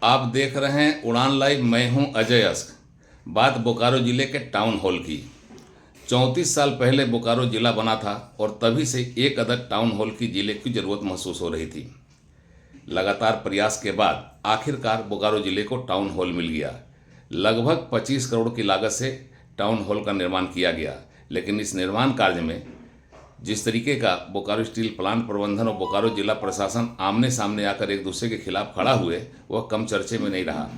आप देख रहे हैं उड़ान लाइव। मैं हूं अजय अस्क। बात बोकारो ज़िले के टाउन हॉल की। 34 साल पहले बोकारो ज़िला बना था और तभी से एक अदद टाउन हॉल की ज़िले की ज़रूरत महसूस हो रही थी। लगातार प्रयास के बाद आखिरकार बोकारो ज़िले को टाउन हॉल मिल गया। लगभग 25 करोड़ की लागत से टाउन हॉल का निर्माण किया गया, लेकिन इस निर्माण कार्य में जिस तरीके का बोकारो स्टील प्लांट प्रबंधन और बोकारो जिला प्रशासन आमने सामने आकर एक दूसरे के खिलाफ खड़ा हुए, वह कम चर्चे में नहीं रहा।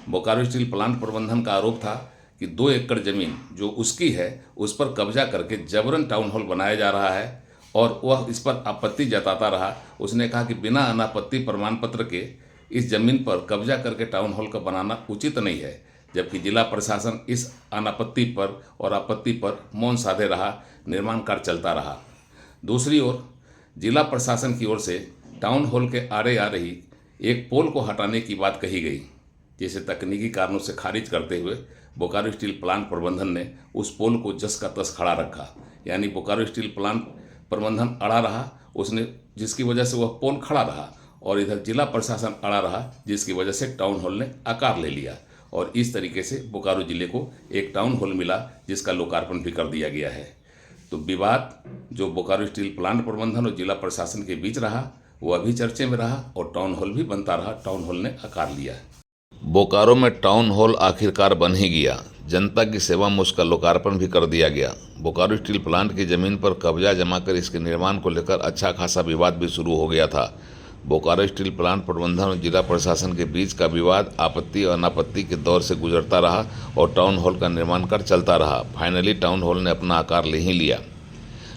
बोकारो स्टील प्लांट प्रबंधन का आरोप था कि 2 एकड़ जमीन जो उसकी है उस पर कब्जा करके जबरन टाउन हॉल बनाया जा रहा है और वह इस पर आपत्ति जताता रहा। उसने कहा कि बिना अनापत्ति प्रमाण पत्र के इस जमीन पर कब्जा करके टाउन हॉल का बनाना उचित नहीं है, जबकि जिला प्रशासन इस अनापत्ति पर और आपत्ति पर मौन साधे रहा। निर्माण कार्य चलता रहा। दूसरी ओर जिला प्रशासन की ओर से टाउन हॉल के आड़े आ रही एक पोल को हटाने की बात कही गई, जिसे तकनीकी कारणों से खारिज करते हुए बोकारो स्टील प्लांट प्रबंधन ने उस पोल को जस का तस खड़ा रखा। यानी बोकारो स्टील प्लांट प्रबंधन अड़ा रहा, उसने जिसकी वजह से वह पोल खड़ा रहा, और इधर जिला प्रशासन अड़ा रहा, जिसकी वजह से टाउन हॉल ने आकार ले लिया। और इस तरीके से बोकारो जिले को एक टाउन हॉल मिला, जिसका लोकार्पण भी कर दिया गया है। तो विवाद जो बोकारो स्टील प्लांट प्रबंधन और जिला प्रशासन के बीच रहा, वो अभी चर्चे में रहा और टाउन हॉल भी बनता रहा। टाउन हॉल ने आकार लिया। बोकारो में टाउन हॉल आखिरकार बन ही गया। जनता की सेवा में उसका लोकार्पण भी कर दिया गया। बोकारो स्टील प्लांट की जमीन पर कब्जा जमाकर इसके निर्माण को लेकर अच्छा खासा विवाद भी शुरू हो गया था। बोकारो स्टील प्लांट प्रबंधन और जिला प्रशासन के बीच का विवाद आपत्ति और अनापत्ति के दौर से गुजरता रहा और टाउन हॉल का निर्माण कार्य चलता रहा। फाइनली टाउन हॉल ने अपना आकार ले ही लिया।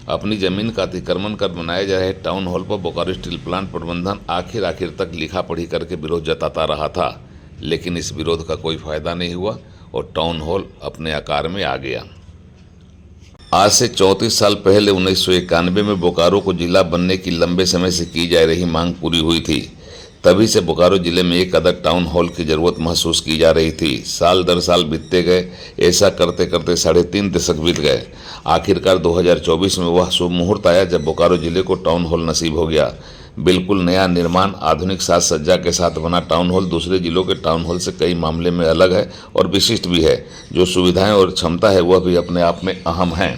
अपनी जमीन का अतिक्रमण कर बनाए जा रहे टाउन हॉल पर बोकारो स्टील प्लांट प्रबंधन आखिर तक लिखा पढ़ी करके विरोध जताता रहा था, लेकिन इस विरोध का कोई फायदा नहीं हुआ और टाउन हॉल अपने आकार में आ गया। आज से 34 साल पहले 1991 में बोकारो को जिला बनने की लंबे समय से की जा रही मांग पूरी हुई थी। तभी से बोकारो जिले में एक अदद टाउन हॉल की जरूरत महसूस की जा रही थी। साल दर साल बीतते गए। ऐसा करते करते 3.5 दशक बीत गए। आखिरकार 2024 में वह शुभ मुहूर्त आया जब बोकारो जिले को टाउन हॉल नसीब हो गया। बिल्कुल नया निर्माण, आधुनिक साज सज्जा के साथ बना टाउन हॉल दूसरे जिलों के टाउन हॉल से कई मामले में अलग है और विशिष्ट भी है। जो सुविधाएं और क्षमता है वह भी अपने आप में अहम है।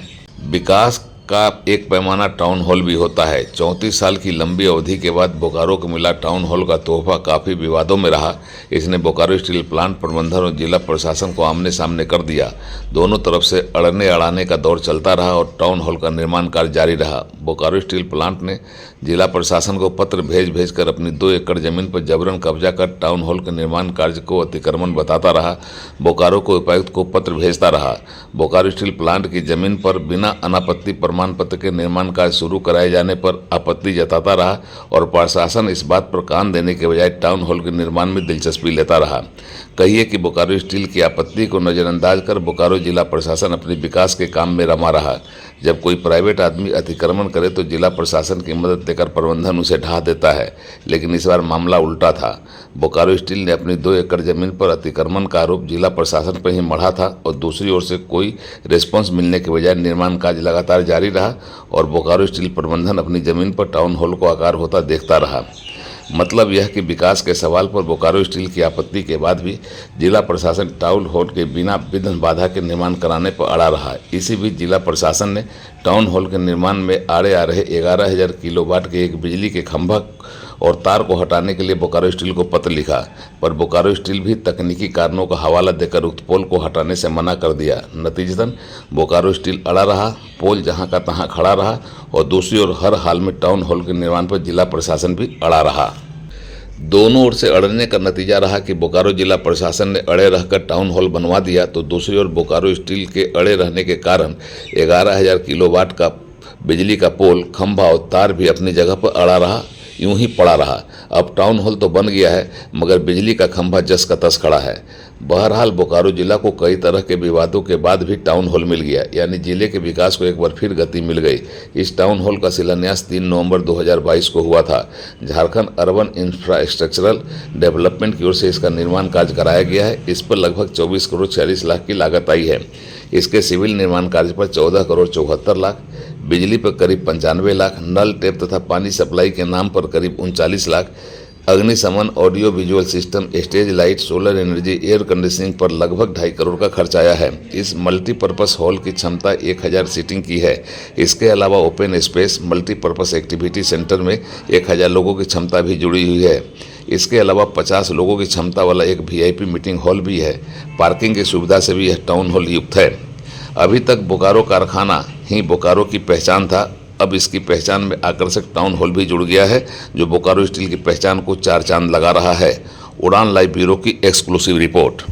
विकास का एक पैमाना टाउन हॉल भी होता है। 34 साल की लंबी अवधि के बाद बोकारो को मिला टाउन हॉल का तोहफा काफ़ी विवादों में रहा। इसने बोकारो स्टील प्लांट प्रबंधन और जिला प्रशासन को आमने सामने कर दिया। दोनों तरफ से अड़ने अड़ाने का दौर चलता रहा और टाउन हॉल का निर्माण कार्य जारी रहा। बोकारो स्टील प्लांट ने जिला प्रशासन को पत्र भेज कर अपनी 2 एकड़ जमीन पर जबरन कब्जा कर टाउन हॉल के निर्माण कार्य को अतिक्रमण बताता रहा। बोकारो को उपायुक्त को पत्र भेजता रहा। बोकारो स्टील प्लांट की जमीन पर बिना अनापत्ति प्रमाण पत्र के निर्माण कार्य शुरू कराए जाने पर आपत्ति जताता रहा और प्रशासन इस बात पर कान देने के बजाय टाउन हॉल के निर्माण में दिलचस्पी लेता रहा। कहिए कि बोकारो स्टील की आपत्ति को नज़रअंदाज कर बोकारो जिला प्रशासन अपने विकास के काम में रमा रहा। जब कोई प्राइवेट आदमी अतिक्रमण करे तो जिला प्रशासन की मदद देकर प्रबंधन उसे ढा देता है, लेकिन इस बार मामला उल्टा था। बोकारो स्टील ने अपनी 2 एकड़ जमीन पर अतिक्रमण का आरोप जिला प्रशासन पर ही मढ़ा था और दूसरी ओर से कोई रिस्पॉन्स मिलने के बजाय निर्माण कार्य लगातार जारी रहा और बोकारो स्टील प्रबंधन अपनी जमीन पर टाउन हॉल को आकार होता देखता रहा। मतलब यह कि विकास के सवाल पर बोकारो स्टील की आपत्ति के बाद भी जिला प्रशासन टाउन हॉल के बिना विघ्न बाधा के निर्माण कराने पर अड़ा रहा। इसी बीच जिला प्रशासन ने टाउन हॉल के निर्माण में आड़े आ रहे 11,000 किलोवाट के एक बिजली के खंभा और तार को हटाने के लिए बोकारो स्टील को पत्र लिखा, पर बोकारो स्टील भी तकनीकी कारणों का हवाला देकर उक्त पोल को हटाने से मना कर दिया। नतीजतन बोकारो स्टील अड़ा रहा, पोल जहां का तहां खड़ा रहा और दूसरी ओर हर हाल में टाउन हॉल के निर्माण पर जिला प्रशासन भी अड़ा रहा। दोनों ओर से अड़ने का नतीजा रहा कि बोकारो जिला प्रशासन ने अड़े रहकर टाउन हॉल बनवा दिया, तो दूसरी ओर बोकारो स्टील के अड़े रहने के कारण 11,000 किलोवाट का बिजली का पोल, खंभा और तार भी अपनी जगह पर अड़ा रहा, यूं ही पड़ा रहा। अब टाउन हॉल तो बन गया है, मगर बिजली का खंभा जस का तस खड़ा है। बहरहाल बोकारो जिला को कई तरह के विवादों के बाद भी टाउन हॉल मिल गया, यानी जिले के विकास को एक बार फिर गति मिल गई। इस टाउन हॉल का शिलान्यास 3 नवंबर 2022 को हुआ था। झारखंड अर्बन इंफ्रास्ट्रक्चरल डेवलपमेंट की ओर से इसका निर्माण कार्य कराया गया है। इस पर लगभग 24 करोड़ 40 लाख की लागत आई है। इसके सिविल निर्माण कार्य पर 14 करोड़ 74 लाख, बिजली पर करीब 95 लाख, नल टेप तथा पानी सप्लाई के नाम पर करीब 39 लाख, अग्निशमन, audio visual system, stage light, solar energy, air conditioning पर लगभग 2.5 करोड़ का खर्च आया है। इस मल्टीपर्पस हॉल की क्षमता 1000 सीटिंग की है। इसके अलावा open space multipurpose activity centre में 1000 लोगों की क्षमता भी जुड़ी हुई है। इसके अलावा 50 लोगों की क्षमता वाला एक VIP मीटिंग हॉल भी है। पार्किंग की सुविधा से भी यह टाउन हॉल युक्त है। अभी तक बोकारो कारखाना ही बोकारो की पहचान था, अब इसकी पहचान में आकर्षक टाउन हॉल भी जुड़ गया है, जो बोकारो स्टील की पहचान को 4 चांद लगा रहा है। उड़ान लाइव ब्यूरो की एक्सक्लूसिव रिपोर्ट।